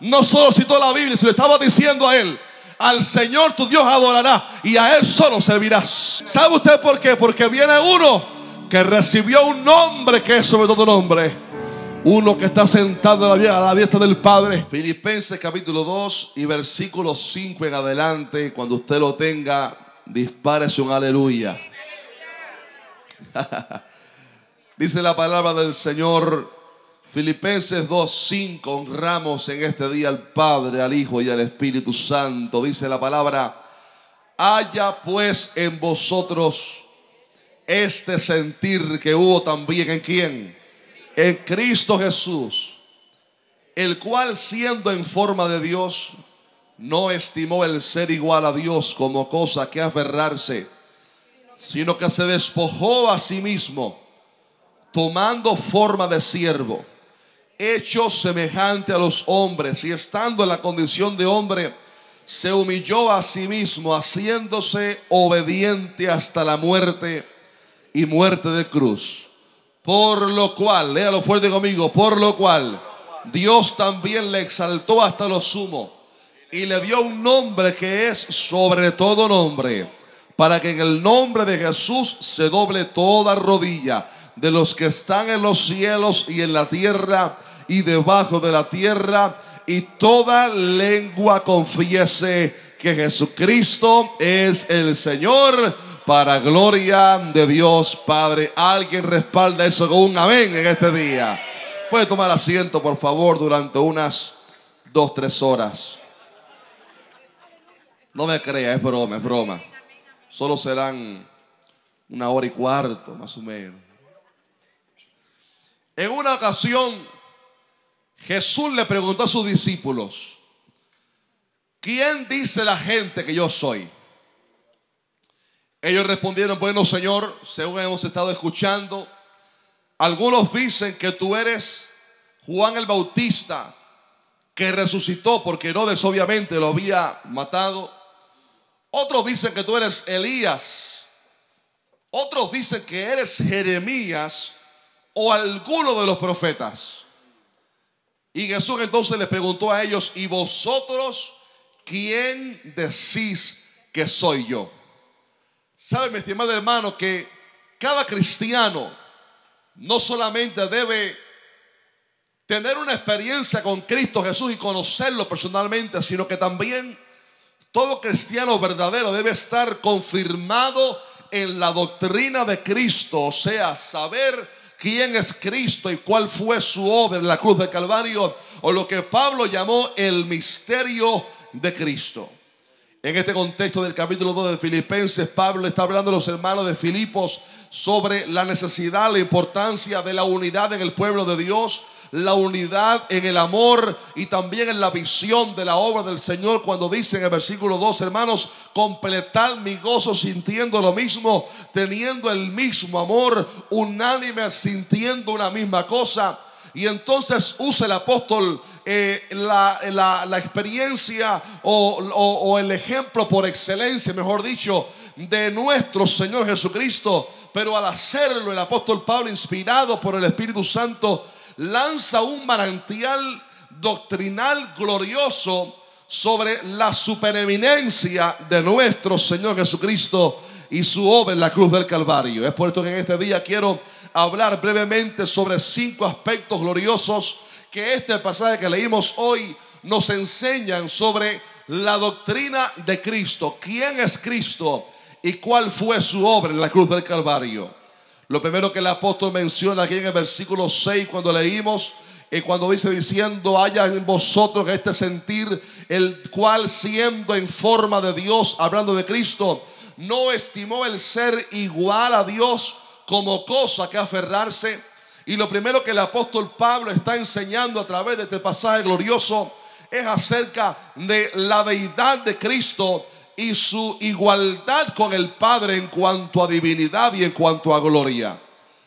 No solo citó la Biblia, se lo estaba diciendo a él: al Señor tu Dios adorarás y a Él solo servirás. ¿Sabe usted por qué? Porque viene uno que recibió un nombre que es sobre todo nombre. Uno que está sentado a la diestra del Padre. Filipenses capítulo 2 y versículo 5 en adelante. Cuando usted lo tenga, dispárese un aleluya. Dice la palabra del Señor. Filipenses 2:5. Honramos en este día al Padre, al Hijo y al Espíritu Santo. Dice la palabra: haya pues en vosotros este sentir que hubo también ¿en quién? En Cristo Jesús, el cual, siendo en forma de Dios, no estimó el ser igual a Dios como cosa que aferrarse, sino que se despojó a sí mismo, tomando forma de siervo, hecho semejante a los hombres, y estando en la condición de hombre, se humilló a sí mismo, haciéndose obediente hasta la muerte y muerte de cruz. Por lo cual, léalo fuerte conmigo, por lo cual Dios también le exaltó hasta lo sumo y le dio un nombre que es sobre todo nombre, para que en el nombre de Jesús se doble toda rodilla de los que están en los cielos y en la tierra y debajo de la tierra, y toda lengua confiese que Jesucristo es el Señor, para gloria de Dios Padre. Alguien respalda eso con un amén en este día. Puede tomar asiento, por favor, durante unas 2-3 horas. No me crea, es broma, es broma. Solo serán 1 hora y cuarto, más o menos. En una ocasión, Jesús le preguntó a sus discípulos: ¿quién dice la gente que yo soy? Ellos respondieron: bueno, Señor, según hemos estado escuchando, algunos dicen que tú eres Juan el Bautista, que resucitó, porque Herodes obviamente lo había matado. Otros dicen que tú eres Elías. Otros dicen que eres Jeremías o alguno de los profetas. Y Jesús entonces les preguntó a ellos: ¿y vosotros quién decís que soy yo? ¿Sabe, mi estimado hermano, que cada cristiano no solamente debe tener una experiencia con Cristo Jesús y conocerlo personalmente, sino que también todo cristiano verdadero debe estar confirmado en la doctrina de Cristo? O sea, saber quién es Cristo y cuál fue su obra en la cruz del Calvario, o lo que Pablo llamó el misterio de Cristo. En este contexto del capítulo 2 de Filipenses, Pablo está hablando a los hermanos de Filipos sobre la necesidad, la importancia de la unidad en el pueblo de Dios, la unidad en el amor y también en la visión de la obra del Señor, cuando dice en el versículo 2: hermanos, completad mi gozo sintiendo lo mismo, teniendo el mismo amor, unánime, sintiendo una misma cosa. Y entonces usa el apóstol la experiencia o el ejemplo por excelencia, mejor dicho, de nuestro Señor Jesucristo. Pero al hacerlo, el apóstol Pablo, inspirado por el Espíritu Santo, lanza un manantial doctrinal glorioso sobre la supereminencia de nuestro Señor Jesucristo y su obra en la cruz del Calvario. Es por esto que en este día quiero hablar brevemente sobre 5 aspectos gloriosos que este pasaje que leímos hoy nos enseñan sobre la doctrina de Cristo. ¿Quién es Cristo y cuál fue su obra en la cruz del Calvario? Lo primero que el apóstol menciona aquí en el versículo 6, cuando leímos, cuando dice diciendo: haya en vosotros este sentir, el cual, siendo en forma de Dios, hablando de Cristo, no estimó el ser igual a Dios como cosa que aferrarse. Y lo primero que el apóstol Pablo está enseñando a través de este pasaje glorioso es acerca de la deidad de Cristo y su igualdad con el Padre en cuanto a divinidad y en cuanto a gloria.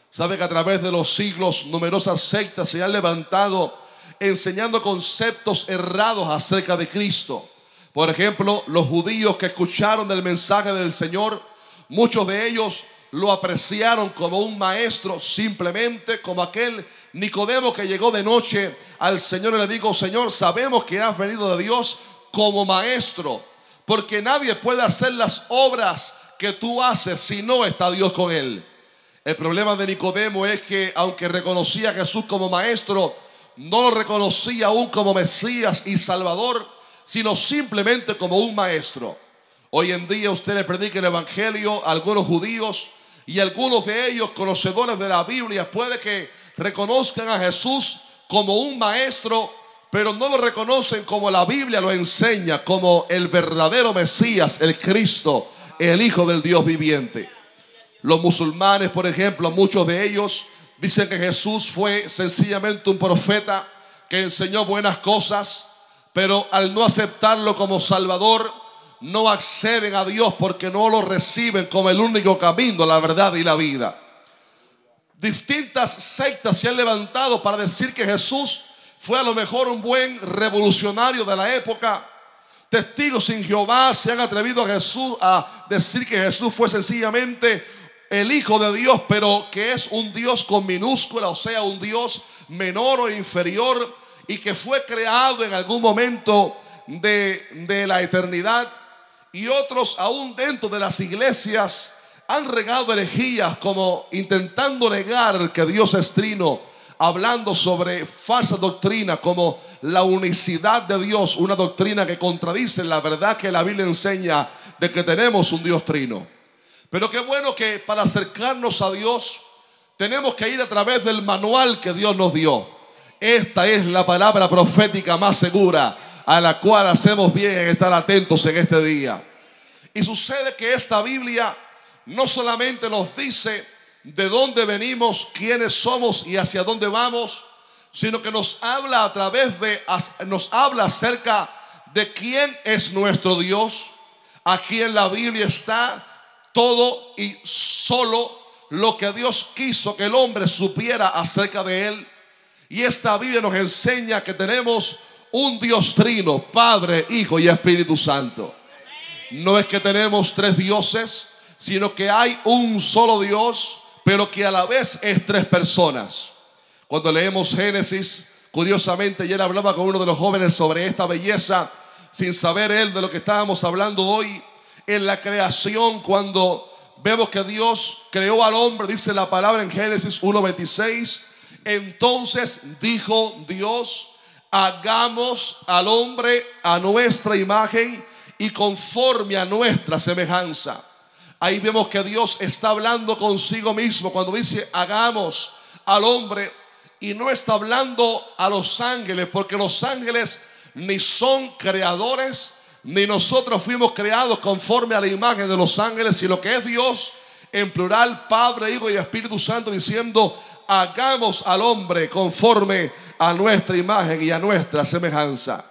Sabe que a través de los siglos numerosas sectas se han levantado enseñando conceptos errados acerca de Cristo. Por ejemplo, los judíos que escucharon del mensaje del Señor, muchos de ellos lo apreciaron como un maestro, simplemente como aquel Nicodemo, que llegó de noche al Señor, y le dijo: Señor, sabemos que has venido de Dios como maestro, porque nadie puede hacer las obras que tú haces si no está Dios con él. El problema de Nicodemo es que, aunque reconocía a Jesús como maestro, no lo reconocía aún como Mesías y Salvador, sino simplemente como un maestro. Hoy en día usted le predica el evangelio a algunos judíos, y algunos de ellos, conocedores de la Biblia, puede que reconozcan a Jesús como un maestro, pero no lo reconocen como la Biblia lo enseña, como el verdadero Mesías, el Cristo, el Hijo del Dios viviente. Los musulmanes, por ejemplo, muchos de ellos dicen que Jesús fue sencillamente un profeta que enseñó buenas cosas, pero al no aceptarlo como Salvador, no acceden a Dios porque no lo reciben como el único camino, la verdad y la vida. Distintas sectas se han levantado para decir que Jesús fue a lo mejor un buen revolucionario de la época. Testigos sin Jehová se han atrevido a decir que Jesús fue sencillamente el Hijo de Dios, pero que es un Dios con minúscula, o sea, un Dios menor o inferior, y que fue creado en algún momento de la eternidad. Y otros, aún dentro de las iglesias, han regado herejías, como intentando negar que Dios es trino, hablando sobre falsa doctrina como la unicidad de Dios, una doctrina que contradice la verdad que la Biblia enseña de que tenemos un Dios trino. Pero qué bueno que para acercarnos a Dios tenemos que ir a través del manual que Dios nos dio. Esta es la palabra profética más segura, a la cual hacemos bien en estar atentos en este día. Y sucede que esta Biblia no solamente nos dice de dónde venimos, quiénes somos y hacia dónde vamos, sino que nos habla acerca de quién es nuestro Dios. Aquí en la Biblia está todo y solo lo que Dios quiso que el hombre supiera acerca de él. Y esta Biblia nos enseña que tenemos un Dios trino, Padre, Hijo y Espíritu Santo. No es que tenemos tres dioses, sino que hay un solo Dios, pero que a la vez es tres personas. Cuando leemos Génesis, curiosamente ayer hablaba con uno de los jóvenes sobre esta belleza, sin saber él de lo que estábamos hablando hoy. En la creación, cuando vemos que Dios creó al hombre, dice la palabra en Génesis 1:26, entonces dijo Dios: hagamos al hombre a nuestra imagen y conforme a nuestra semejanza. Ahí vemos que Dios está hablando consigo mismo cuando dice hagamos al hombre, y no está hablando a los ángeles, porque los ángeles ni son creadores, ni nosotros fuimos creados conforme a la imagen de los ángeles, sino que es Dios en plural, Padre, Hijo y Espíritu Santo, diciendo hagamos al hombre conforme a nuestra imagen y a nuestra semejanza.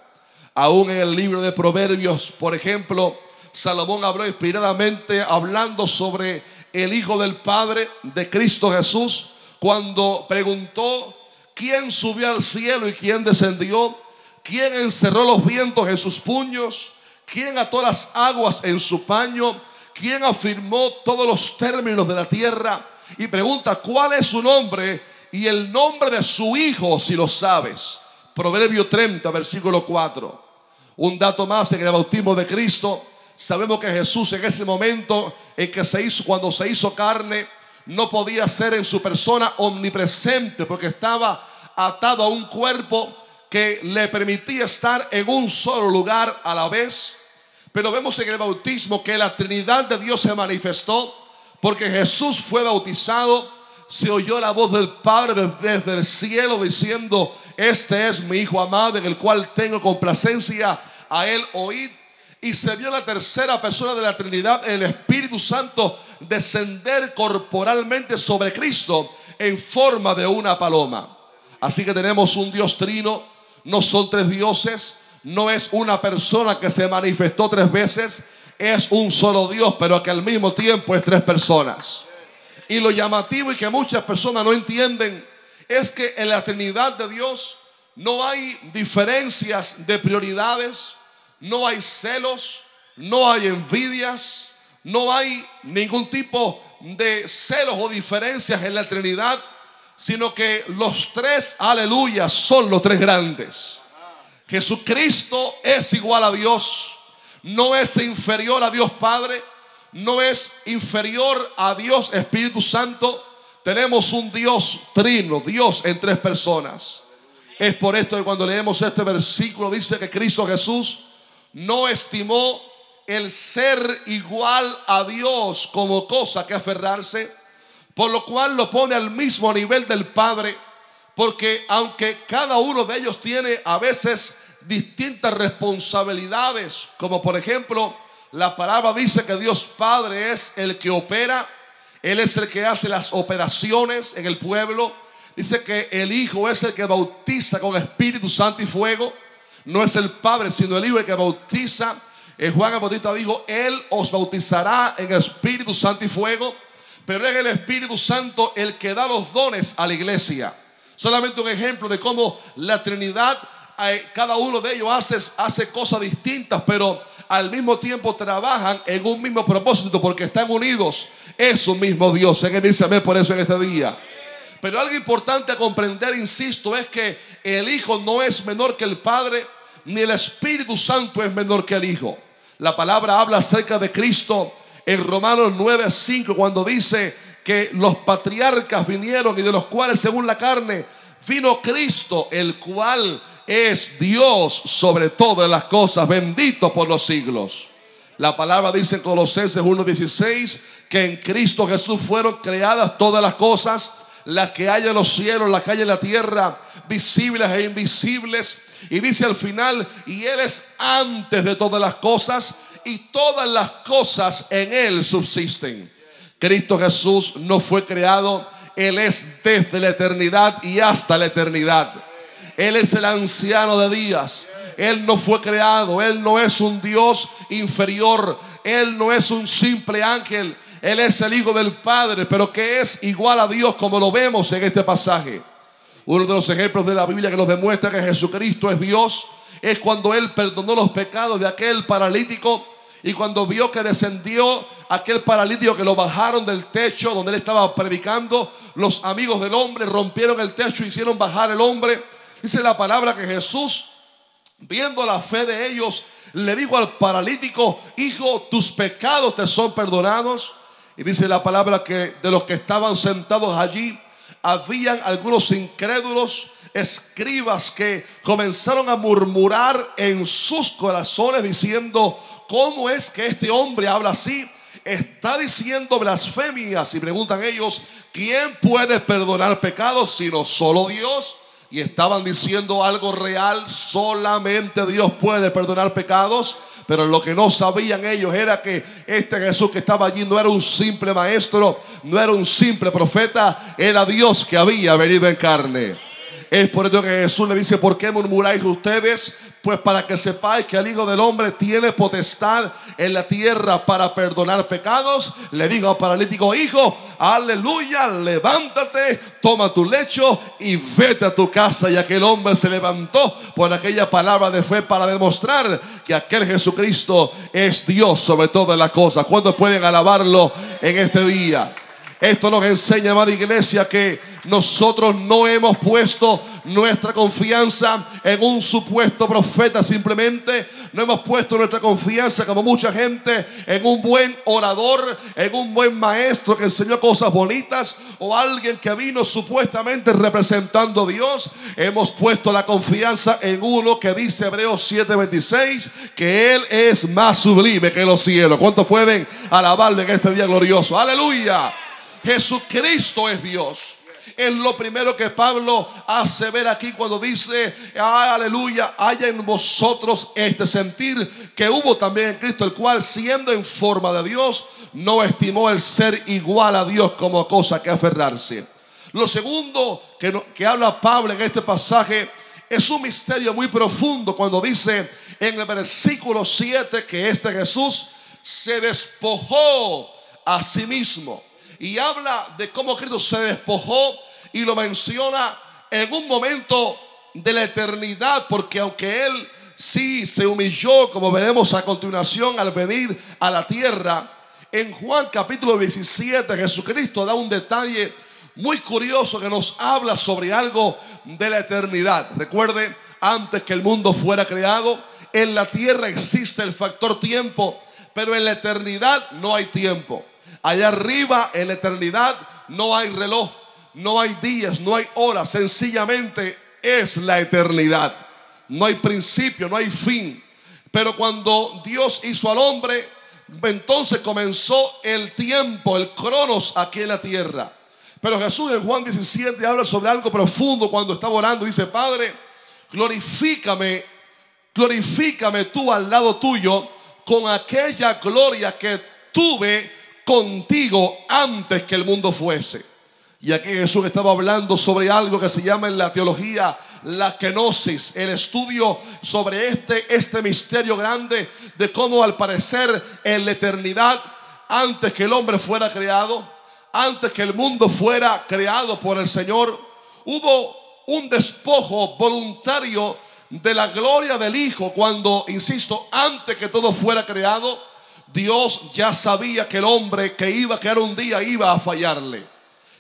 Aún en el libro de Proverbios, por ejemplo, Salomón habló inspiradamente hablando sobre el Hijo del Padre, de Cristo Jesús, cuando preguntó: ¿quién subió al cielo y quién descendió? ¿Quién encerró los vientos en sus puños? ¿Quién ató las aguas en su paño? ¿Quién afirmó todos los términos de la tierra? Y pregunta: ¿cuál es su nombre y el nombre de su Hijo, si lo sabes? Proverbio 30, versículo 4. Un dato más: en el bautismo de Cristo, sabemos que Jesús en ese momento en que cuando se hizo carne, no podía ser en su persona omnipresente, porque estaba atado a un cuerpo que le permitía estar en un solo lugar a la vez. Pero vemos en el bautismo que la Trinidad de Dios se manifestó, porque Jesús fue bautizado, se oyó la voz del Padre desde el cielo diciendo: este es mi Hijo amado en el cual tengo complacencia, a él oíd. Y se vio la tercera persona de la Trinidad, el Espíritu Santo, descender corporalmente sobre Cristo en forma de una paloma. Así que tenemos un Dios trino, no son tres dioses, no es una persona que se manifestó tres veces, es un solo Dios, pero que al mismo tiempo es tres personas. Y lo llamativo y que muchas personas no entienden es que en la Trinidad de Dios no hay diferencias de prioridades, no hay celos, no hay envidias, no hay ningún tipo de celos o diferencias en la Trinidad, sino que los tres, aleluya, son los tres grandes. Jesucristo es igual a Dios, no es inferior a Dios Padre, no es inferior a Dios Espíritu Santo. Tenemos un Dios trino, Dios en tres personas. Es por esto que cuando leemos este versículo dice que Cristo Jesús no estimó el ser igual a Dios como cosa que aferrarse, por lo cual lo pone al mismo nivel del Padre, porque aunque cada uno de ellos tiene a veces distintas responsabilidades, como por ejemplo la palabra dice que Dios Padre es el que opera, Él es el que hace las operaciones en el pueblo. Dice que el Hijo es el que bautiza con Espíritu Santo y fuego. No es el Padre sino el Hijo el que bautiza. Juan el Bautista dijo: Él os bautizará en Espíritu Santo y fuego. Pero es el Espíritu Santo el que da los dones a la iglesia. Solamente un ejemplo de cómo la Trinidad, cada uno de ellos hace cosas distintas, pero al mismo tiempo trabajan en un mismo propósito porque están unidos. Es un mismo Dios. En él dice amén por eso en este día. Pero algo importante a comprender, insisto, es que el Hijo no es menor que el Padre, ni el Espíritu Santo es menor que el Hijo. La palabra habla acerca de Cristo en Romanos 9:5, cuando dice que los patriarcas vinieron y de los cuales según la carne vino Cristo, el cual es Dios sobre todas las cosas, bendito por los siglos. La palabra dice en Colosenses 1:16 que en Cristo Jesús fueron creadas todas las cosas, las que hay en los cielos, las que hay en la tierra, visibles e invisibles. Y dice al final: y Él es antes de todas las cosas, y todas las cosas en Él subsisten. Cristo Jesús no fue creado, Él es desde la eternidad y hasta la eternidad. Él es el anciano de días. Él no fue creado, Él no es un Dios inferior, Él no es un simple ángel. Él es el Hijo del Padre, pero que es igual a Dios, como lo vemos en este pasaje. Uno de los ejemplos de la Biblia que nos demuestra que Jesucristo es Dios es cuando Él perdonó los pecados de aquel paralítico, y cuando vio que descendió aquel paralítico, que lo bajaron del techo donde Él estaba predicando, los amigos del hombre rompieron el techo y hicieron bajar el hombre. Dice la palabra que Jesús, viendo la fe de ellos, le dijo al paralítico: hijo, tus pecados te son perdonados. Y dice la palabra que de los que estaban sentados allí habían algunos incrédulos, escribas, que comenzaron a murmurar en sus corazones diciendo: ¿cómo es que este hombre habla así? Está diciendo blasfemias. Y preguntan ellos: ¿quién puede perdonar pecados sino solo Dios? Y estaban diciendo algo real: solamente Dios puede perdonar pecados. Pero lo que no sabían ellos era que este Jesús que estaba allí no era un simple maestro, no era un simple profeta, era Dios que había venido en carne. Es por eso que Jesús le dice: ¿por qué murmuráis ustedes? Pues para que sepáis que el Hijo del Hombre tiene potestad en la tierra para perdonar pecados. Le digo al paralítico: hijo, aleluya, levántate, toma tu lecho y vete a tu casa. Y aquel hombre se levantó por aquella palabra de fe para demostrar que aquel Jesucristo es Dios sobre todas las cosas. ¿Cuántos pueden alabarlo en este día? Esto nos enseña, amada iglesia, que nosotros no hemos puesto nuestra confianza en un supuesto profeta simplemente. No hemos puesto nuestra confianza, como mucha gente, en un buen orador, en un buen maestro que enseñó cosas bonitas, o alguien que vino supuestamente representando a Dios. Hemos puesto la confianza en uno que dice Hebreos 7:26 que Él es más sublime que los cielos. ¿Cuántos pueden alabarle en este día glorioso? ¡Aleluya! Jesucristo es Dios. Es lo primero que Pablo hace ver aquí cuando dice: aleluya, haya en vosotros este sentir que hubo también en Cristo, el cual, siendo en forma de Dios, no estimó el ser igual a Dios como cosa que aferrarse. Lo segundo que habla Pablo en este pasaje es un misterio muy profundo, cuando dice en el versículo 7 que este Jesús se despojó a sí mismo. Y habla de cómo Cristo se despojó, y lo menciona en un momento de la eternidad, porque aunque Él sí se humilló, como veremos a continuación al venir a la tierra, en Juan capítulo 17 Jesucristo da un detalle muy curioso que nos habla sobre algo de la eternidad. Recuerde, antes que el mundo fuera creado, en la tierra existe el factor tiempo, pero en la eternidad no hay tiempo. Allá arriba, en la eternidad, no hay reloj, no hay días, no hay horas. Sencillamente es la eternidad. No hay principio, no hay fin. Pero cuando Dios hizo al hombre, entonces comenzó el tiempo, el cronos aquí en la tierra. Pero Jesús en Juan 17 habla sobre algo profundo cuando estaba orando. Dice: Padre, glorifícame tú al lado tuyo con aquella gloria que tuve contigo antes que el mundo fuese. Y aquí Jesús estaba hablando sobre algo que se llama en la teología la kenosis, el estudio sobre este misterio grande de cómo al parecer en la eternidad, antes que el hombre fuera creado, antes que el mundo fuera creado por el Señor, hubo un despojo voluntario de la gloria del Hijo. Cuando, insisto, antes que todo fuera creado, Dios ya sabía que el hombre que iba a crear un día iba a fallarle.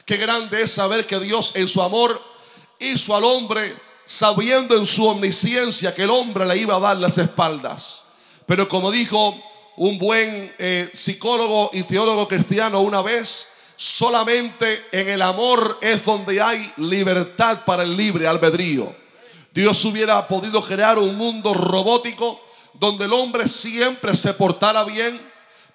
Qué grande es saber que Dios en su amor hizo al hombre sabiendo en su omnisciencia que el hombre le iba a dar las espaldas. Pero como dijo un buen psicólogo y teólogo cristiano una vez, solamente en el amor es donde hay libertad para el libre albedrío. Dios hubiera podido crear un mundo robótico donde el hombre siempre se portara bien,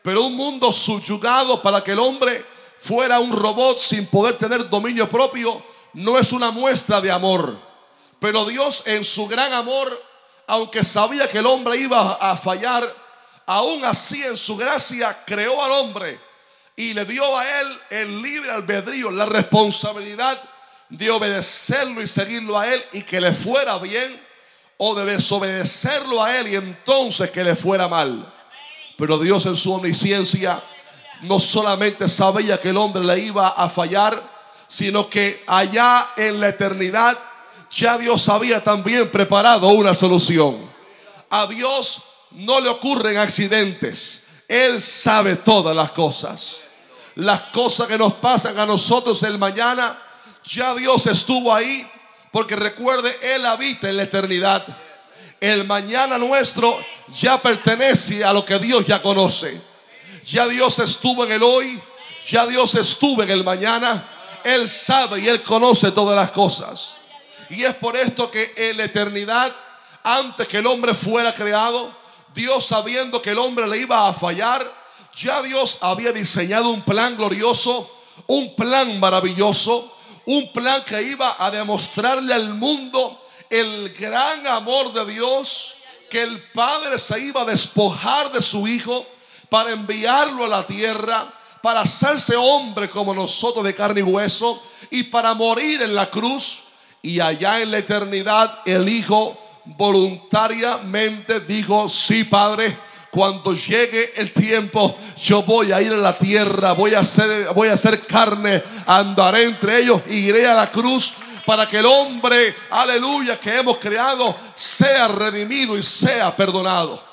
pero un mundo subyugado para que el hombre fuera un robot sin poder tener dominio propio no es una muestra de amor. Pero Dios en su gran amor, aunque sabía que el hombre iba a fallar, aún así en su gracia creó al hombre y le dio a él el libre albedrío, la responsabilidad de obedecerlo y seguirlo a él y que le fuera bien, o de desobedecerlo a él y entonces que le fuera mal. Pero Dios en su omnisciencia no solamente sabía que el hombre le iba a fallar, sino que allá en la eternidad ya Dios había también preparado una solución. A Dios no le ocurren accidentes. Él sabe todas las cosas. Las cosas que nos pasan a nosotros el mañana, ya Dios estuvo ahí, porque recuerde, Él habita en la eternidad. El mañana nuestro ya pertenece a lo que Dios ya conoce. Ya Dios estuvo en el hoy, ya Dios estuvo en el mañana. Él sabe y Él conoce todas las cosas. Y es por esto que en la eternidad, antes que el hombre fuera creado, Dios, sabiendo que el hombre le iba a fallar, ya Dios había diseñado un plan glorioso, un plan maravilloso, un plan que iba a demostrarle al mundo el gran amor de Dios, que el Padre se iba a despojar de su Hijo para enviarlo a la tierra, para hacerse hombre como nosotros de carne y hueso, y para morir en la cruz. Y allá en la eternidad el Hijo voluntariamente dijo: sí, Padre, cuando llegue el tiempo yo voy a ir a la tierra, voy a hacer carne, andaré entre ellos, iré a la cruz para que el hombre, aleluya, que hemos creado sea redimido y sea perdonado.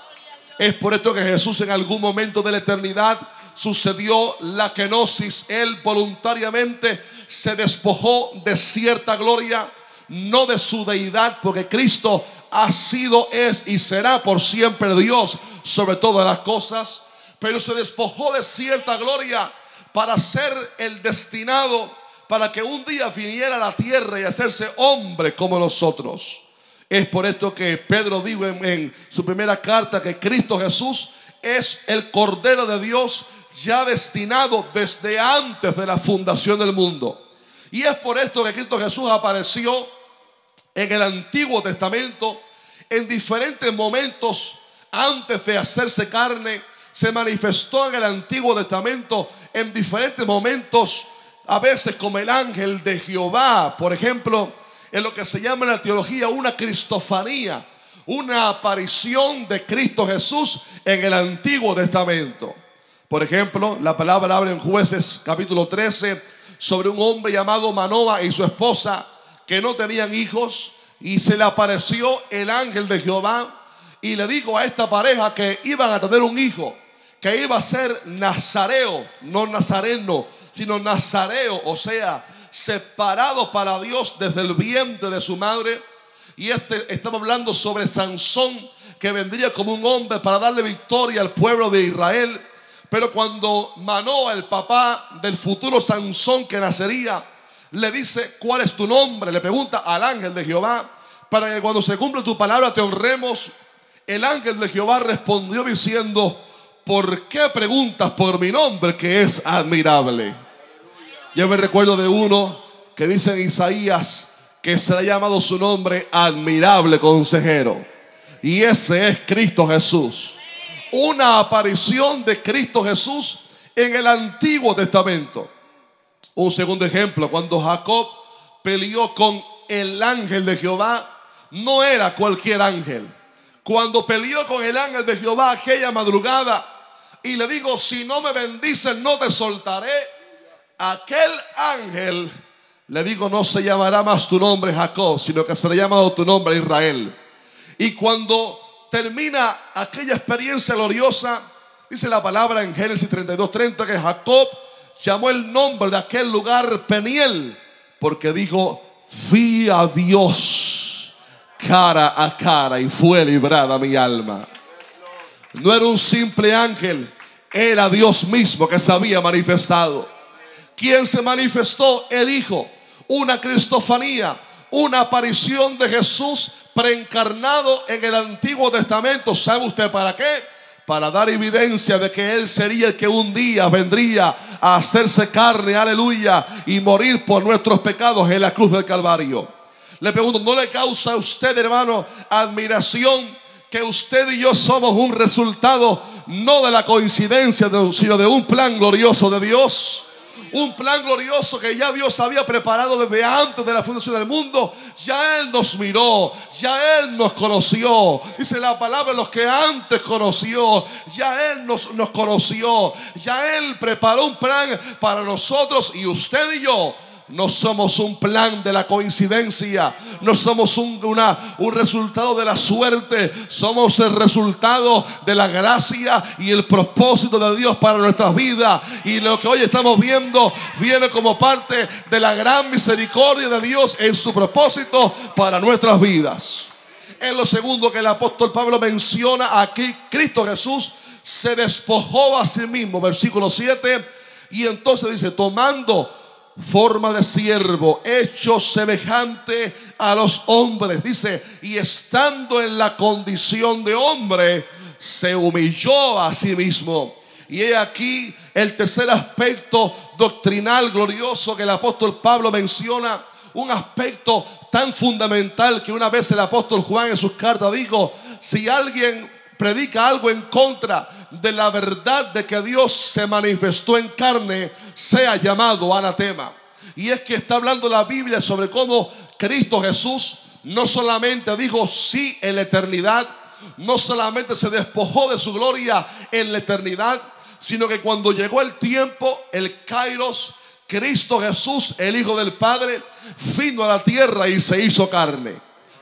Es por esto que Jesús en algún momento de la eternidad sucedió la kenosis. Él voluntariamente se despojó de cierta gloria, no de su deidad, porque Cristo ha sido, es y será por siempre Dios sobre todas las cosas, pero se despojó de cierta gloria para ser el destinado para que un día viniera a la tierra y hacerse hombre como nosotros. Es por esto que Pedro dijo en su primera carta que Cristo Jesús es el Cordero de Dios ya destinado desde antes de la fundación del mundo. Y es por esto que Cristo Jesús apareció en el Antiguo Testamento en diferentes momentos. Antes de hacerse carne, se manifestó en el Antiguo Testamento en diferentes momentos, a veces como el ángel de Jehová, por ejemplo, en lo que se llama en la teología una cristofanía, una aparición de Cristo Jesús en el Antiguo Testamento. Por ejemplo, la palabra habla en Jueces capítulo 13 sobre un hombre llamado Manoa y su esposa que no tenían hijos, y se le apareció el ángel de Jehová y le dijo a esta pareja que iban a tener un hijo, que iba a ser nazareo, no nazareno, sino nazareo, o sea, separado para Dios desde el vientre de su madre. Y estamos hablando sobre Sansón, que vendría como un hombre para darle victoria al pueblo de Israel. Pero cuando Manoa, el papá del futuro Sansón que nacería, le dice: ¿cuál es tu nombre? Le pregunta al ángel de Jehová, para que cuando se cumpla tu palabra te honremos. El ángel de Jehová respondió diciendo: ¿por qué preguntas por mi nombre, que es admirable? Yo me recuerdo de uno que dice en Isaías que se le ha llamado su nombre admirable consejero, y ese es Cristo Jesús. Una aparición de Cristo Jesús en el Antiguo Testamento. Un segundo ejemplo: cuando Jacob peleó con el ángel de Jehová, no era cualquier ángel. Cuando peleó con el ángel de Jehová aquella madrugada y le digo: si no me bendices no te soltaré, aquel ángel le digo: no se llamará más tu nombre Jacob, sino que se le llama tu nombre Israel. Y cuando termina aquella experiencia gloriosa, dice la palabra en Génesis 32:30 que Jacob llamó el nombre de aquel lugar Peniel, porque dijo: vi a Dios cara a cara y fue librada mi alma. No era un simple ángel, era Dios mismo que se había manifestado. ¿Quién se manifestó? El Hijo. Una cristofanía, una aparición de Jesús preencarnado en el Antiguo Testamento. ¿Sabe usted para qué? Para dar evidencia de que Él sería el que un día vendría a hacerse carne, aleluya, y morir por nuestros pecados en la cruz del Calvario. Le pregunto: ¿no le causa a usted, hermano, admiración que usted y yo somos un resultado no de la coincidencia, sino de un plan glorioso de Dios? Un plan glorioso que ya Dios había preparado desde antes de la fundación del mundo. Ya Él nos miró, ya Él nos conoció. Dice la palabra: los que antes conoció, ya Él nos conoció. Ya Él preparó un plan para nosotros, y usted y yo no somos un plan de la coincidencia, no somos un resultado de la suerte. Somos el resultado de la gracia y el propósito de Dios para nuestras vidas. Y lo que hoy estamos viendo viene como parte de la gran misericordia de Dios en su propósito para nuestras vidas. En lo segundo que el apóstol Pablo menciona aquí, Cristo Jesús se despojó a sí mismo, versículo 7, y entonces dice: tomando forma de siervo, hecho semejante a los hombres, dice, y estando en la condición de hombre, se humilló a sí mismo. Y he aquí el tercer aspecto doctrinal glorioso que el apóstol Pablo menciona, un aspecto tan fundamental que una vez el apóstol Juan en sus cartas dijo: si alguien predica algo en contra de la verdad de que Dios se manifestó en carne, sea llamado anatema. Y es que está hablando la Biblia sobre cómo Cristo Jesús no solamente dijo sí en la eternidad, no solamente se despojó de su gloria en la eternidad, sino que cuando llegó el tiempo, el Kairos, Cristo Jesús, el Hijo del Padre, vino a la tierra y se hizo carne.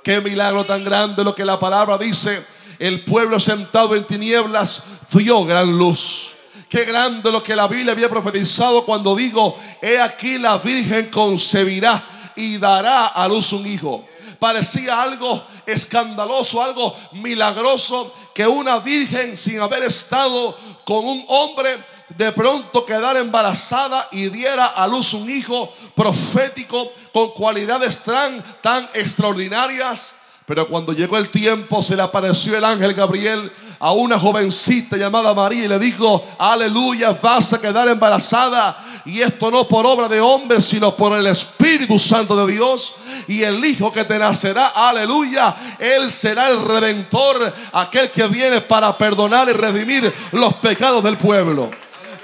Qué milagro tan grande lo que la palabra dice: el pueblo sentado en tinieblas vio gran luz. Qué grande lo que la Biblia había profetizado cuando digo: he aquí la virgen concebirá y dará a luz un hijo. Parecía algo escandaloso, algo milagroso, que una virgen, sin haber estado con un hombre, de pronto quedara embarazada y diera a luz un hijo profético con cualidades tan extraordinarias. Pero cuando llegó el tiempo, se le apareció el ángel Gabriel a una jovencita llamada María y le dijo: aleluya, vas a quedar embarazada, y esto no por obra de hombre, sino por el Espíritu Santo de Dios. Y el hijo que te nacerá, aleluya, él será el redentor, aquel que viene para perdonar y redimir los pecados del pueblo.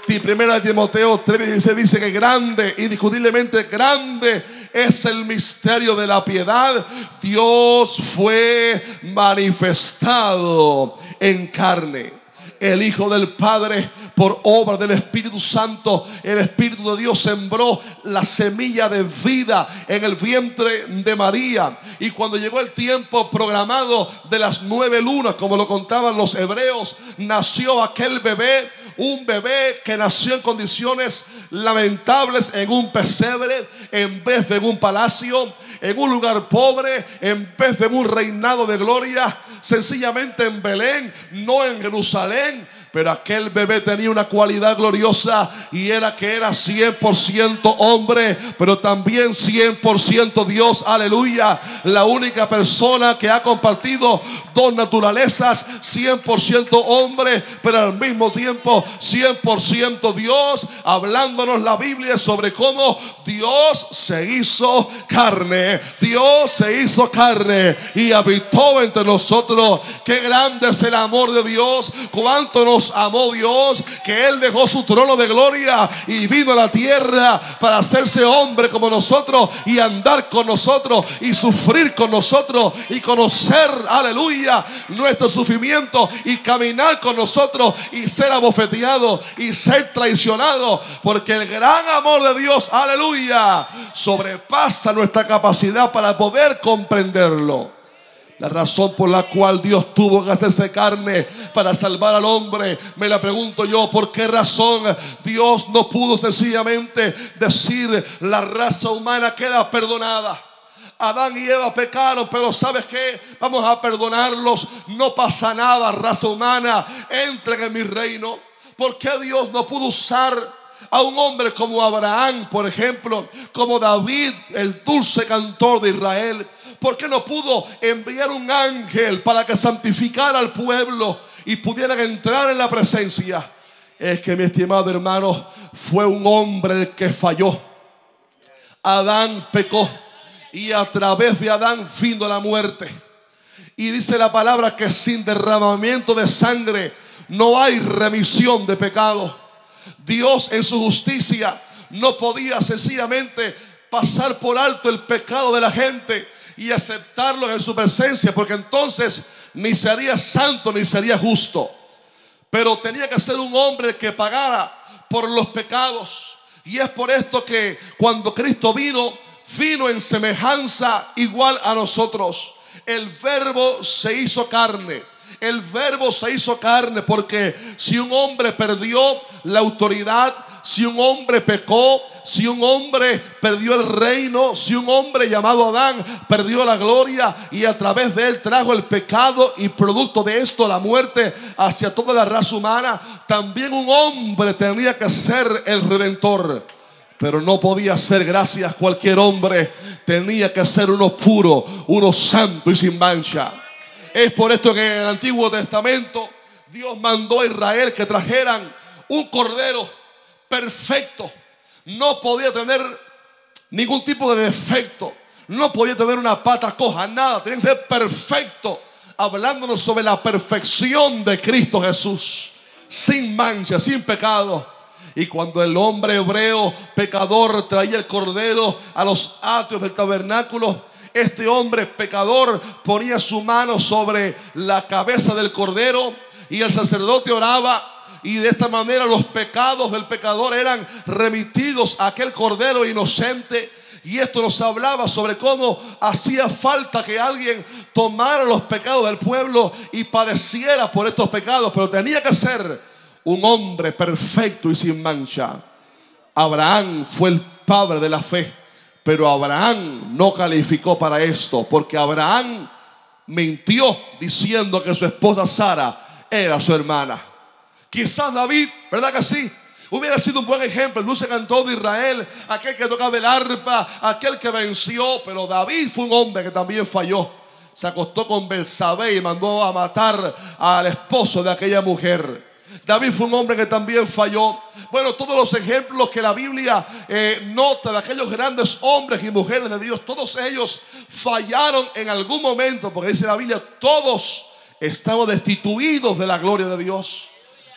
Y primera de Timoteo 3:16 dice que grande, indiscutiblemente grande, es el misterio de la piedad. Dios fue manifestado en carne. El Hijo del Padre, por obra del Espíritu Santo, el Espíritu de Dios sembró la semilla de vida en el vientre de María. Y cuando llegó el tiempo programado de las 9 lunas, como lo contaban los hebreos, nació aquel bebé, un bebé que nació en condiciones lamentables en un pesebre en vez de en un palacio, en un lugar pobre en vez de un reinado de gloria, sencillamente en Belén, no en Jerusalén. Pero aquel bebé tenía una cualidad gloriosa, y era que era 100% hombre, pero también 100% Dios. Aleluya. La única persona que ha compartido dos naturalezas, 100% hombre, pero al mismo tiempo 100% Dios. Hablándonos la Biblia sobre cómo Dios se hizo carne. Dios se hizo carne y habitó entre nosotros. Qué grande es el amor de Dios. Cuánto nos amó Dios, que Él dejó su trono de gloria y vino a la tierra para hacerse hombre como nosotros y andar con nosotros y sufrir con nosotros y conocer, aleluya, nuestro sufrimiento y caminar con nosotros y ser abofeteado y ser traicionado, porque el gran amor de Dios, aleluya, sobrepasa nuestra capacidad para poder comprenderlo. La razón por la cual Dios tuvo que hacerse carne para salvar al hombre, me la pregunto yo: ¿por qué razón Dios no pudo sencillamente decir la raza humana queda perdonada? Adán y Eva pecaron, pero ¿sabes qué? Vamos a perdonarlos, no pasa nada, raza humana, entren en mi reino. ¿Por qué Dios no pudo usar a un hombre como Abraham, por ejemplo, como David, el dulce cantor de Israel? ¿Por qué no pudo enviar un ángel para que santificara al pueblo y pudieran entrar en la presencia? Es que, mi estimado hermano, fue un hombre el que falló. Adán pecó y a través de Adán vino la muerte. Y dice la palabra que sin derramamiento de sangre no hay remisión de pecado. Dios en su justicia no podía sencillamente pasar por alto el pecado de la gente y aceptarlo en su presencia, porque entonces ni sería santo ni sería justo. Pero tenía que ser un hombre que pagara por los pecados. Y es por esto que cuando Cristo vino en semejanza igual a nosotros. El Verbo se hizo carne. El Verbo se hizo carne, porque si un hombre perdió la autoridad, si un hombre pecó, si un hombre perdió el reino, si un hombre llamado Adán perdió la gloria y a través de él trajo el pecado y producto de esto la muerte hacia toda la raza humana, también un hombre tenía que ser el redentor. Pero no podía ser gracias cualquier hombre, tenía que ser uno puro, uno santo y sin mancha. Es por esto que en el Antiguo Testamento Dios mandó a Israel que trajeran un cordero perfecto. No podía tener ningún tipo de defecto, no podía tener una pata coja, nada, tenía que ser perfecto. Hablándonos sobre la perfección de Cristo Jesús, sin mancha, sin pecado. Y cuando el hombre hebreo pecador traía el cordero a los atrios del tabernáculo, este hombre pecador ponía su mano sobre la cabeza del cordero y el sacerdote oraba. Y de esta manera los pecados del pecador eran remitidos a aquel cordero inocente. Y esto nos hablaba sobre cómo hacía falta que alguien tomara los pecados del pueblo y padeciera por estos pecados. Pero tenía que ser un hombre perfecto y sin mancha. Abraham fue el padre de la fe, pero Abraham no calificó para esto, porque Abraham mintió diciendo que su esposa Sara era su hermana. Quizás David, ¿verdad que sí?, hubiera sido un buen ejemplo, el dulce cantor de Israel, aquel que tocaba el arpa, aquel que venció. Pero David fue un hombre que también falló. Se acostó con Betsabé y mandó a matar al esposo de aquella mujer. David fue un hombre que también falló. Bueno, todos los ejemplos que la Biblia nota de aquellos grandes hombres y mujeres de Dios, todos ellos fallaron en algún momento, porque dice la Biblia, todos estamos destituidos de la gloria de Dios.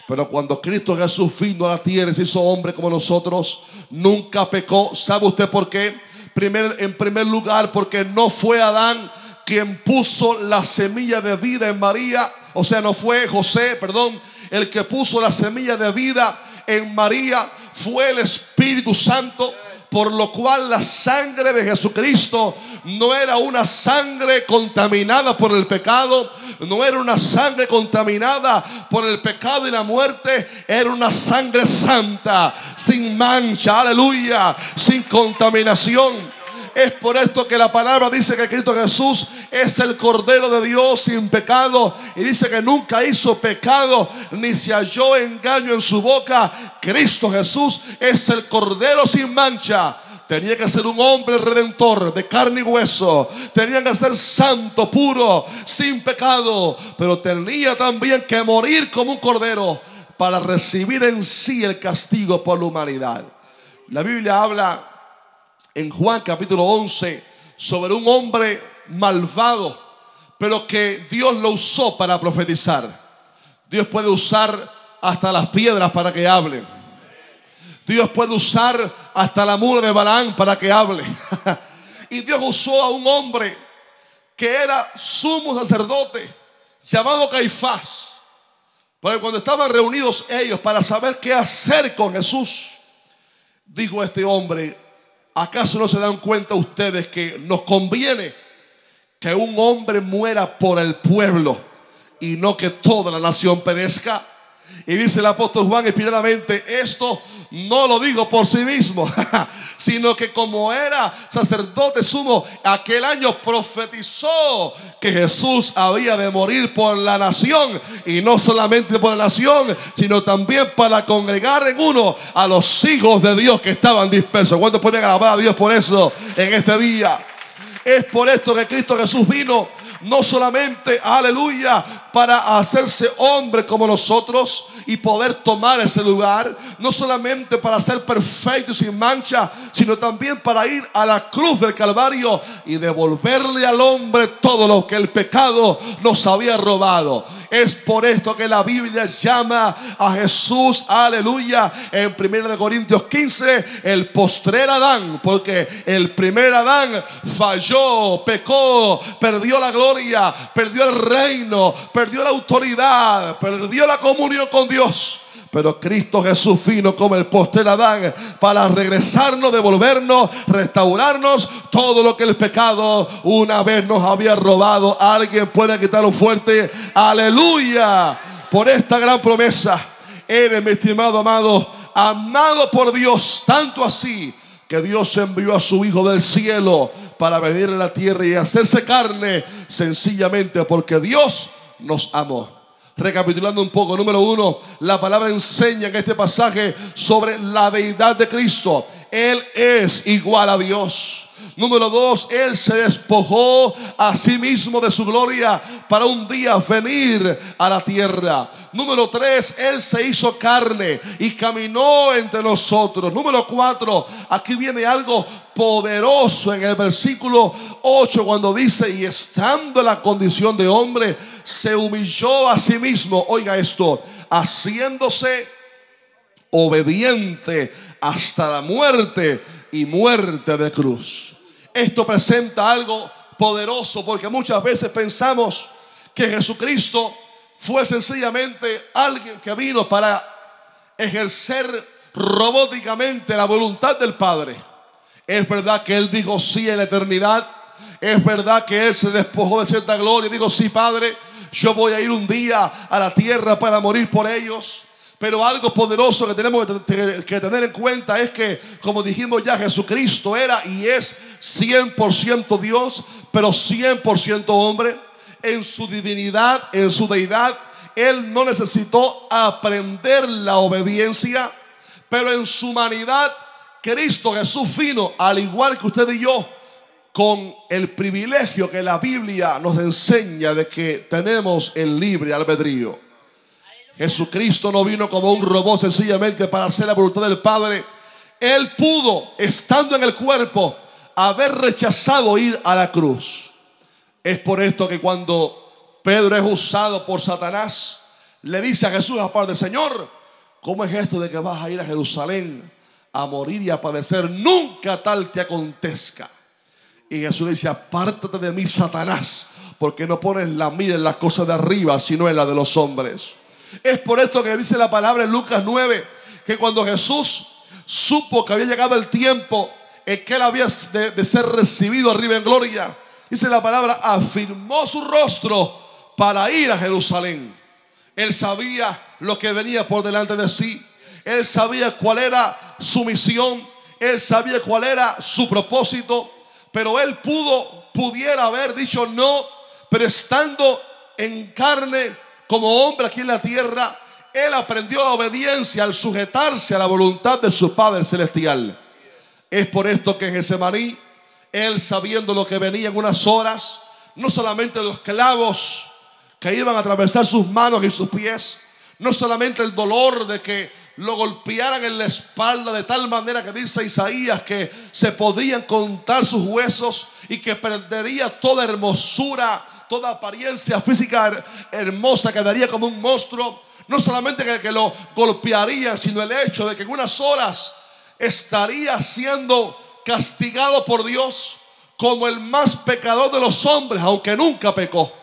Pero cuando Cristo Jesús vino a la tierra y se hizo hombre como nosotros, nunca pecó. ¿Sabe usted por qué? En primer lugar, porque no fue Adán quien puso la semilla de vida en María. O sea, no fue José, perdón, el que puso la semilla de vida en María. Fue el Espíritu Santo. por lo cual la sangre de Jesucristo no era una sangre contaminada por el pecado, no era una sangre contaminada por el pecado y la muerte, era una sangre santa, sin mancha, aleluya, sin contaminación. Es por esto que la palabra dice que Cristo Jesús es el Cordero de Dios sin pecado. Y dice que nunca hizo pecado, ni se halló engaño en su boca. Cristo Jesús es el Cordero sin mancha. Tenía que ser un hombre redentor de carne y hueso. Tenía que ser santo, puro, sin pecado. Pero tenía también que morir como un cordero para recibir en sí el castigo por la humanidad. La Biblia habla en Juan capítulo 11 sobre un hombre malvado, pero que Dios lo usó para profetizar. Dios puede usar hasta las piedras para que hablen. Dios puede usar hasta la mula de Balaam para que hable. Y Dios usó a un hombre que era sumo sacerdote, llamado Caifás. Porque cuando estaban reunidos ellos para saber qué hacer con Jesús, dijo este hombre: ¿acaso no se dan cuenta ustedes que nos conviene que un hombre muera por el pueblo y no que toda la nación perezca? Y dice el apóstol Juan inspiradamente: esto no lo digo por sí mismo, sino que como era sacerdote sumo, aquel año profetizó que Jesús había de morir por la nación, y no solamente por la nación, sino también para congregar en uno a los hijos de Dios que estaban dispersos. ¿Cuántos pueden alabar a Dios por eso en este día? Es por esto que Cristo Jesús vino, no solamente, aleluya, para hacerse hombre como nosotros y poder tomar ese lugar, no solamente para ser perfecto y sin mancha, sino también para ir a la cruz del Calvario y devolverle al hombre todo lo que el pecado nos había robado. Es por esto que la Biblia llama a Jesús, aleluya, en 1 Corintios 15, el postrer Adán, porque el primer Adán falló, pecó, perdió la gloria, perdió el reino, perdió la autoridad, perdió la comunión con Dios. Pero Cristo Jesús vino como el postrer Adán para regresarnos, devolvernos, restaurarnos todo lo que el pecado una vez nos había robado. Alguien puede quitarlo fuerte, aleluya, por esta gran promesa. Eres, mi estimado amado, amado por Dios, tanto así que Dios envió a su Hijo del cielo para venir a la tierra y hacerse carne, sencillamente porque Dios nos amó. Recapitulando un poco, número 1, la palabra enseña en este pasaje sobre la deidad de Cristo. Él es igual a Dios. Número 2, Él se despojó a sí mismo de su gloria para un día venir a la tierra. Número 3, Él se hizo carne y caminó entre nosotros. Número 4, aquí viene algo poderoso en el versículo 8 cuando dice: y estando en la condición de hombre, se humilló a sí mismo. Oiga esto: haciéndose obediente hasta la muerte y muerte de cruz. Esto presenta algo poderoso, porque muchas veces pensamos que Jesucristo fue sencillamente alguien que vino para ejercer robóticamente la voluntad del Padre. Es verdad que Él dijo sí en la eternidad. Es verdad que Él se despojó de cierta gloria y dijo: sí, Padre, yo voy a ir un día a la tierra para morir por ellos. Pero algo poderoso que tenemos que tener en cuenta es que, como dijimos ya, Jesucristo era y es 100% Dios, pero 100% hombre. En su divinidad, en su deidad, Él no necesitó aprender la obediencia. Pero en su humanidad, Cristo Jesús vino, al igual que usted y yo, con el privilegio que la Biblia nos enseña de que tenemos el libre albedrío. Jesucristo no vino como un robot sencillamente para hacer la voluntad del Padre. Él pudo, estando en el cuerpo, haber rechazado ir a la cruz. Es por esto que cuando Pedro es usado por Satanás, le dice a Jesús aparte: Señor, ¿cómo es esto de que vas a ir a Jerusalén a morir y a padecer? Nunca tal te acontezca. Y Jesús le dice: apártate de mí, Satanás, porque no pones la mira en las cosas de arriba, sino en la de los hombres. Es por esto que dice la palabra en Lucas 9, que cuando Jesús supo que había llegado el tiempo en que él había de ser recibido arriba en gloria, dice la palabra, afirmó su rostro para ir a Jerusalén. Él sabía lo que venía por delante de sí. Él sabía cuál era su misión. Él sabía cuál era su propósito. Pero él pudiera haber dicho no. Pero estando en carne como hombre aquí en la tierra, él aprendió la obediencia al sujetarse a la voluntad de su Padre Celestial. Es por esto que en Getsemaní, él sabiendo lo que venía en unas horas, no solamente los clavos que iban a atravesar sus manos y sus pies, no solamente el dolor de que lo golpearan en la espalda de tal manera que dice Isaías que se podrían contar sus huesos y que perdería toda hermosura, toda apariencia física hermosa, quedaría como un monstruo. No solamente que lo golpearían, sino el hecho de que en unas horas estaría siendo castigado por Dios como el más pecador de los hombres, aunque nunca pecó.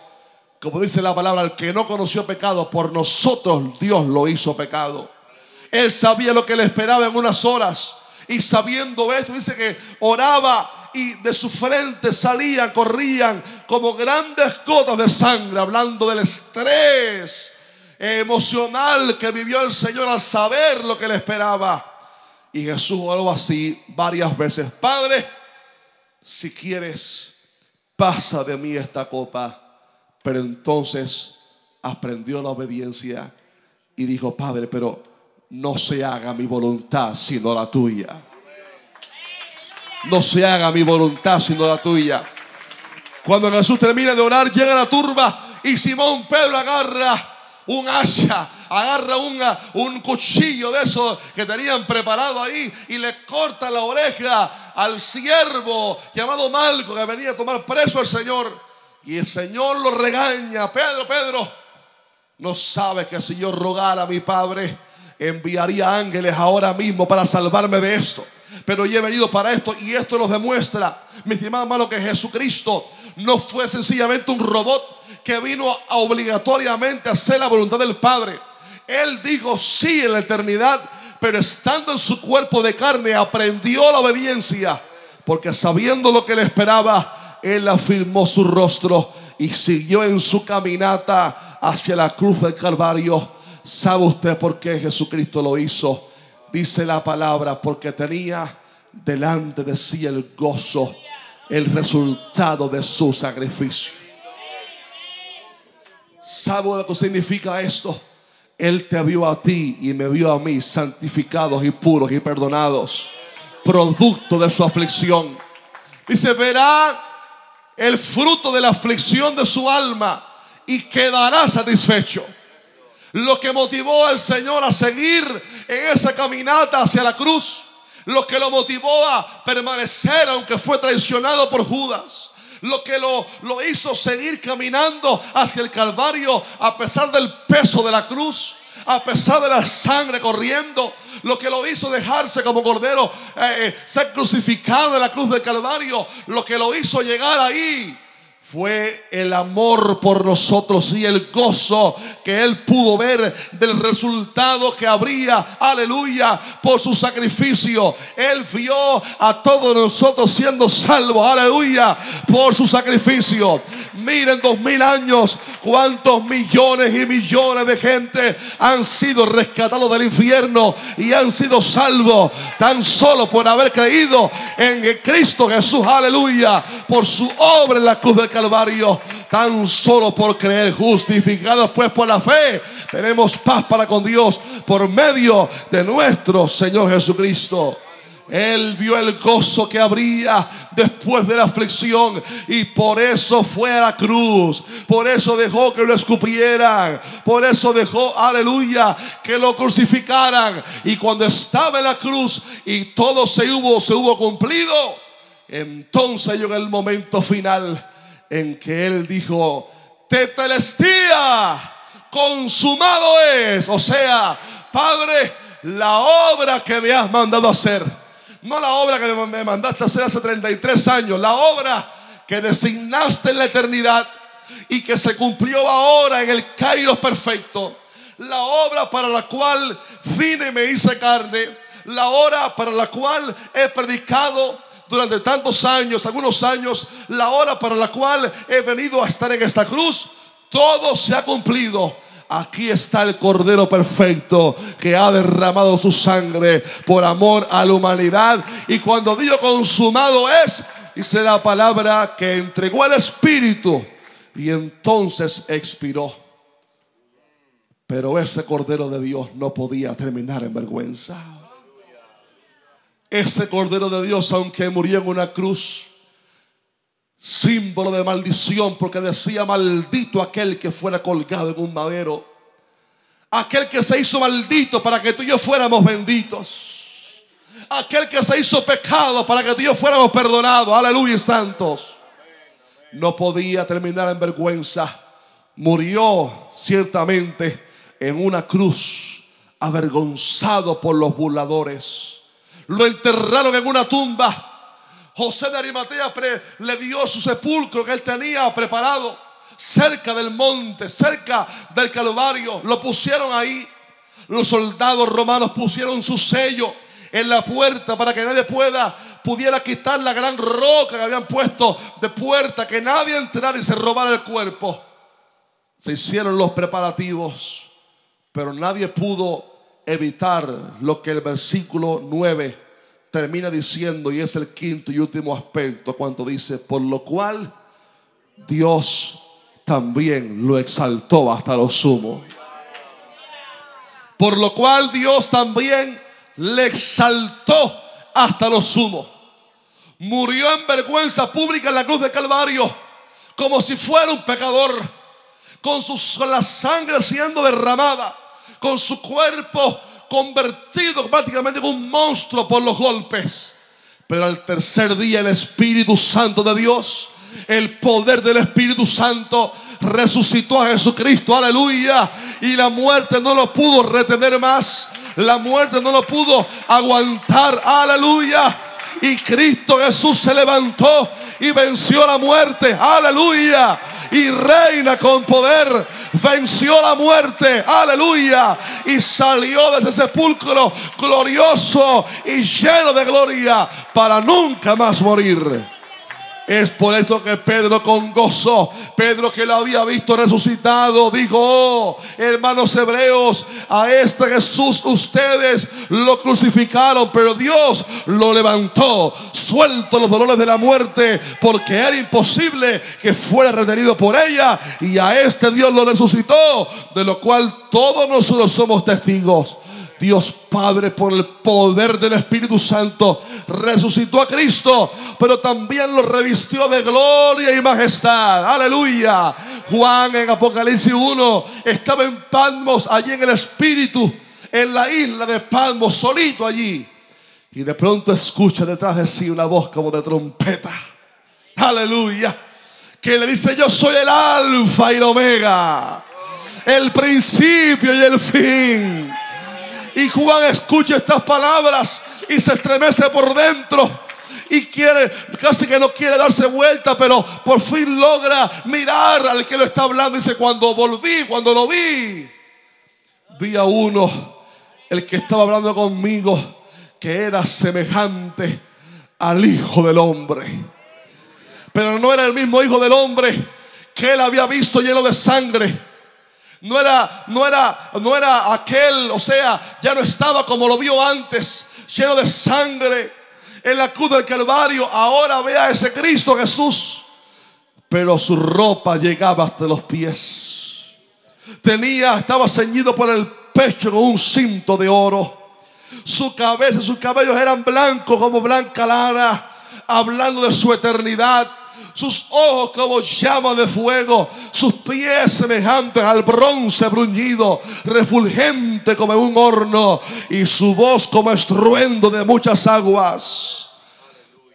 Como dice la palabra, el que no conoció pecado, por nosotros Dios lo hizo pecado. Él sabía lo que le esperaba en unas horas. Y sabiendo esto, dice que oraba y de su frente salían, corrían como grandes gotas de sangre, hablando del estrés emocional que vivió el Señor al saber lo que le esperaba. Y Jesús oró así varias veces: Padre, si quieres, pasa de mí esta copa. Pero entonces aprendió la obediencia y dijo: Padre, pero no se haga mi voluntad sino la tuya. No se haga mi voluntad sino la tuya. Cuando Jesús termina de orar, llega la turba y Simón Pedro agarra un hacha, agarra un cuchillo de esos que tenían preparado ahí y le corta la oreja al siervo llamado Malco, que venía a tomar preso al Señor. Y el Señor lo regaña: Pedro, no sabes que si yo rogara a mi Padre, enviaría ángeles ahora mismo para salvarme de esto. Pero yo he venido para esto, y esto nos demuestra, mi estimado hermano, que Jesucristo no fue sencillamente un robot que vino a obligatoriamente a hacer la voluntad del Padre. Él dijo sí en la eternidad, pero estando en su cuerpo de carne aprendió la obediencia, porque sabiendo lo que le esperaba, él afirmó su rostro y siguió en su caminata hacia la cruz del Calvario. ¿Sabe usted por qué Jesucristo lo hizo? Dice la palabra: porque tenía delante de sí el gozo, el resultado de su sacrificio. ¿Sabe lo que significa esto? Él te vio a ti y me vio a mí santificados y puros y perdonados, producto de su aflicción. Dice: verá el fruto de la aflicción de su alma y quedará satisfecho. Lo que motivó al Señor a seguir en esa caminata hacia la cruz, lo que lo motivó a permanecer aunque fue traicionado por Judas, lo que lo hizo seguir caminando hacia el Calvario a pesar del peso de la cruz, a pesar de la sangre corriendo, lo que lo hizo dejarse como cordero, ser crucificado en la cruz del Calvario, lo que lo hizo llegar ahí, fue el amor por nosotros y el gozo que él pudo ver del resultado que habría, aleluya, por su sacrificio. Él vio a todos nosotros siendo salvos, aleluya, por su sacrificio. Miren, 2000 años, cuántos millones y millones de gente han sido rescatados del infierno y han sido salvos tan solo por haber creído en Cristo Jesús, aleluya, por su obra en la cruz del Calvario. Tan solo por creer, justificados pues por la fe, tenemos paz para con Dios por medio de nuestro Señor Jesucristo. Él vio el gozo que habría después de la aflicción y por eso fue a la cruz. Por eso dejó que lo escupieran. Por eso dejó, aleluya, que lo crucificaran. Y cuando estaba en la cruz y todo se hubo cumplido, entonces llegó el momento final en que él dijo: tetelestía, consumado es. O sea, Padre, la obra que me has mandado a hacer, no la obra que me mandaste a hacer hace 33 años, la obra que designaste en la eternidad y que se cumplió ahora en el Kairos perfecto, la obra para la cual vine y me hice carne, la obra para la cual he predicado durante tantos años, algunos años, la hora para la cual he venido a estar en esta cruz, todo se ha cumplido. Aquí está el Cordero perfecto que ha derramado su sangre por amor a la humanidad. Y cuando digo consumado es, dice la palabra que entregó el Espíritu y entonces expiró. Pero ese Cordero de Dios no podía terminar en vergüenza. Ese Cordero de Dios, aunque murió en una cruz, símbolo de maldición, porque decía: maldito aquel que fuera colgado en un madero, aquel que se hizo maldito para que tú y yo fuéramos benditos, aquel que se hizo pecado para que tú y yo fuéramos perdonados. Aleluya, santos. No podía terminar en vergüenza. Murió ciertamente en una cruz, avergonzado por los burladores. Lo enterraron en una tumba. José de Arimatea le dio su sepulcro que él tenía preparado cerca del monte, cerca del Calvario. Lo pusieron ahí. Los soldados romanos pusieron su sello en la puerta para que nadie pudiera quitar la gran roca que habían puesto de puerta, que nadie entrara y se robara el cuerpo. Se hicieron los preparativos, pero nadie pudo evitar lo que el versículo 9 termina diciendo, y es el quinto y último aspecto, cuando dice: por lo cual Dios también lo exaltó hasta lo sumo. Por lo cual Dios también le exaltó hasta lo sumo. Murió en vergüenza pública en la cruz de Calvario, como si fuera un pecador, con la sangre siendo derramada, con su cuerpo convertido prácticamente en un monstruo por los golpes. Pero al tercer día el Espíritu Santo de Dios, el poder del Espíritu Santo, resucitó a Jesucristo. Aleluya. Y la muerte no lo pudo retener más. La muerte no lo pudo aguantar. Aleluya. Y Cristo Jesús se levantó y venció la muerte. Aleluya. Y reina con poder. Venció la muerte. Aleluya. Y salió de ese sepulcro glorioso y lleno de gloria para nunca más morir. Es por esto que Pedro, con gozo, Pedro, que lo había visto resucitado, dijo: oh, hermanos hebreos, a este Jesús ustedes lo crucificaron, pero Dios lo levantó, suelto los dolores de la muerte, porque era imposible que fuera retenido por ella, y a este Dios lo resucitó, de lo cual todos nosotros somos testigos. Dios Padre, por el poder del Espíritu Santo, resucitó a Cristo, pero también lo revistió de gloria y majestad. Aleluya. Juan en Apocalipsis 1 estaba en Patmos, allí en el Espíritu, en la isla de Patmos, solito allí. Y de pronto escucha detrás de sí una voz como de trompeta. Aleluya. Que le dice: yo soy el Alfa y el Omega, el principio y el fin. Y Juan escucha estas palabras y se estremece por dentro. Y casi que no quiere darse vuelta, pero por fin logra mirar al que lo está hablando. Dice: cuando lo vi, vi a uno, el que estaba hablando conmigo, que era semejante al Hijo del Hombre. Pero no era el mismo Hijo del Hombre que él había visto lleno de sangre. No era aquel, o sea, ya no estaba como lo vio antes, lleno de sangre en la cruz del Calvario. Ahora ve a ese Cristo Jesús, pero su ropa llegaba hasta los pies. Estaba ceñido por el pecho con un cinto de oro. Su cabeza y sus cabellos eran blancos como blanca lana, hablando de su eternidad. Sus ojos como llamas de fuego, sus pies semejantes al bronce bruñido, refulgente como un horno, y su voz como estruendo de muchas aguas.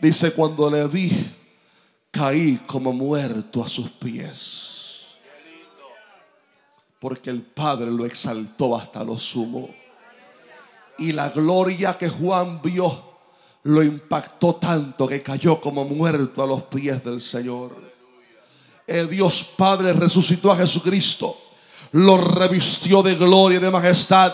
Dice: cuando le vi, caí como muerto a sus pies, porque el Padre lo exaltó hasta lo sumo. Y la gloria que Juan vio lo impactó tanto que cayó como muerto a los pies del Señor. El Dios Padre resucitó a Jesucristo, lo revistió de gloria y de majestad.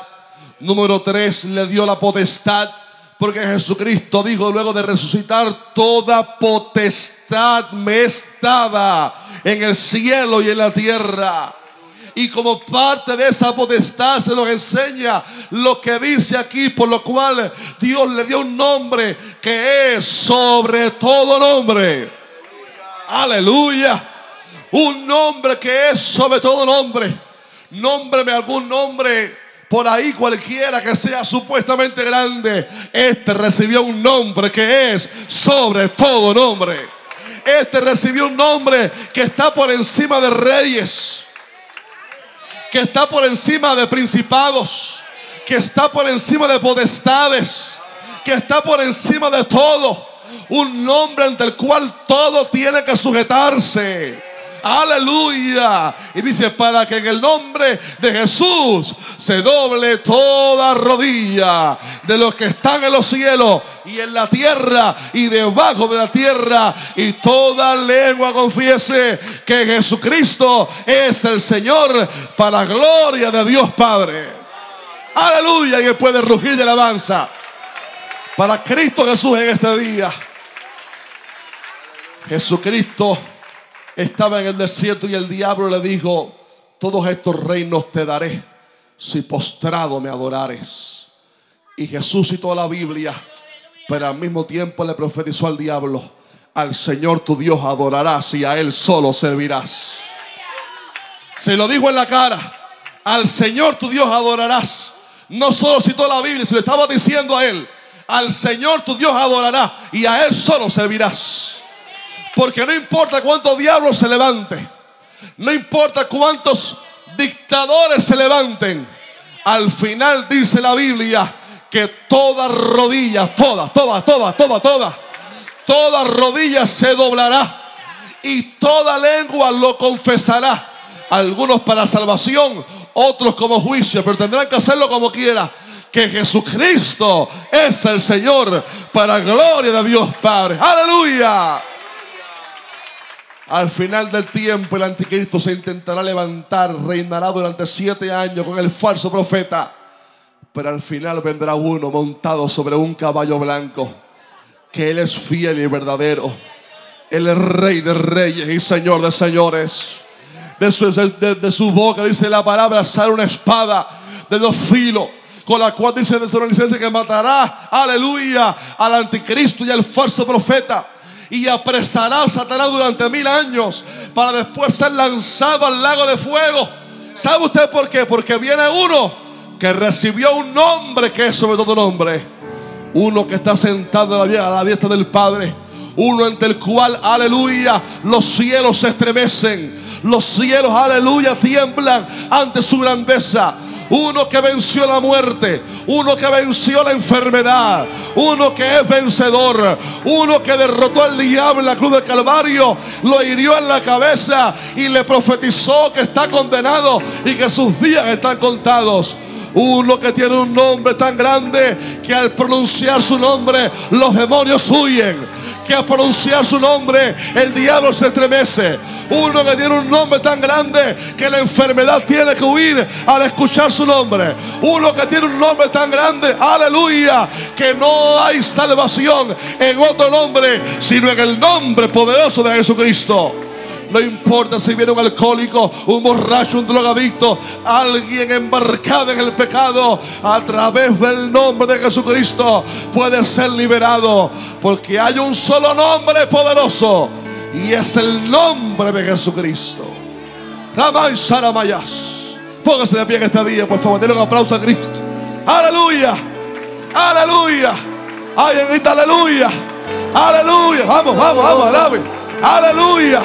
Número 3, le dio la potestad Porque Jesucristo dijo luego de resucitar: toda potestad me es dada en el cielo y en la tierra. Y como parte de esa potestad se nos enseña lo que dice aquí, por lo cual Dios le dio un nombre que es sobre todo nombre. Aleluya. Un nombre que es sobre todo nombre. Nómbreme algún nombre por ahí, cualquiera que sea supuestamente grande. Este recibió un nombre que es sobre todo nombre. Este recibió un nombre que está por encima de reyes, que está por encima de principados, que está por encima de potestades, que está por encima de todo. Un nombre ante el cual todo tiene que sujetarse. Aleluya. Y dice: para que en el nombre de Jesús se doble toda rodilla de los que están en los cielos y en la tierra y debajo de la tierra, y toda lengua confiese que Jesucristo es el Señor, para gloria de Dios Padre. Aleluya. Y él puede rugir de alabanza para Cristo Jesús en este día. Jesucristo estaba en el desierto y el diablo le dijo: todos estos reinos te daré si postrado me adorares. Y Jesús citó la Biblia, pero al mismo tiempo le profetizó al diablo: al Señor tu Dios adorarás y a Él solo servirás. Se lo dijo en la cara: al Señor tu Dios adorarás. No solo citó la Biblia, se lo estaba diciendo a Él: al Señor tu Dios adorarás y a Él solo servirás. Porque no importa cuántos diablos se levanten, no importa cuántos dictadores se levanten, al final dice la Biblia que toda rodilla, toda rodilla se doblará y toda lengua lo confesará. Algunos para salvación, otros como juicio, pero tendrán que hacerlo como quiera. Que Jesucristo es el Señor, para gloria de Dios Padre. ¡Aleluya! Al final del tiempo el anticristo se intentará levantar, reinará durante 7 años con el falso profeta, pero al final vendrá uno montado sobre un caballo blanco, que Él es fiel y verdadero. Él es Rey de reyes y Señor de señores. De su boca, dice la palabra, sale una espada de 2 filos, con la cual dice de su licencia que matará, aleluya, al anticristo y al falso profeta, y apresará a Satanás durante 1000 años para después ser lanzado al lago de fuego. ¿Sabe usted por qué? Porque viene uno que recibió un nombre que es sobre todo nombre, uno que está sentado a la diestra del Padre, uno ante el cual, aleluya, los cielos se estremecen, los cielos, aleluya, tiemblan ante su grandeza. Uno que venció la muerte, uno que venció la enfermedad, uno que es vencedor, uno que derrotó al diablo en la cruz del Calvario, lo hirió en la cabeza y le profetizó que está condenado y que sus días están contados. Uno que tiene un nombre tan grande que al pronunciar su nombre los demonios huyen, que al pronunciar su nombre el diablo se estremece. Uno que tiene un nombre tan grande que la enfermedad tiene que huir al escuchar su nombre. Uno que tiene un nombre tan grande, aleluya, que no hay salvación en otro nombre sino en el nombre poderoso de Jesucristo. No importa si viene un alcohólico, un borracho, un drogadicto, alguien embarcado en el pecado, a través del nombre de Jesucristo puede ser liberado, porque hay un solo nombre poderoso y es el nombre de Jesucristo. Ramay Saramayas. Póngase de pie en este día, por favor. Denle un aplauso a Cristo. Aleluya, aleluya. Alguien grita aleluya, aleluya. Vamos, alabe. Aleluya.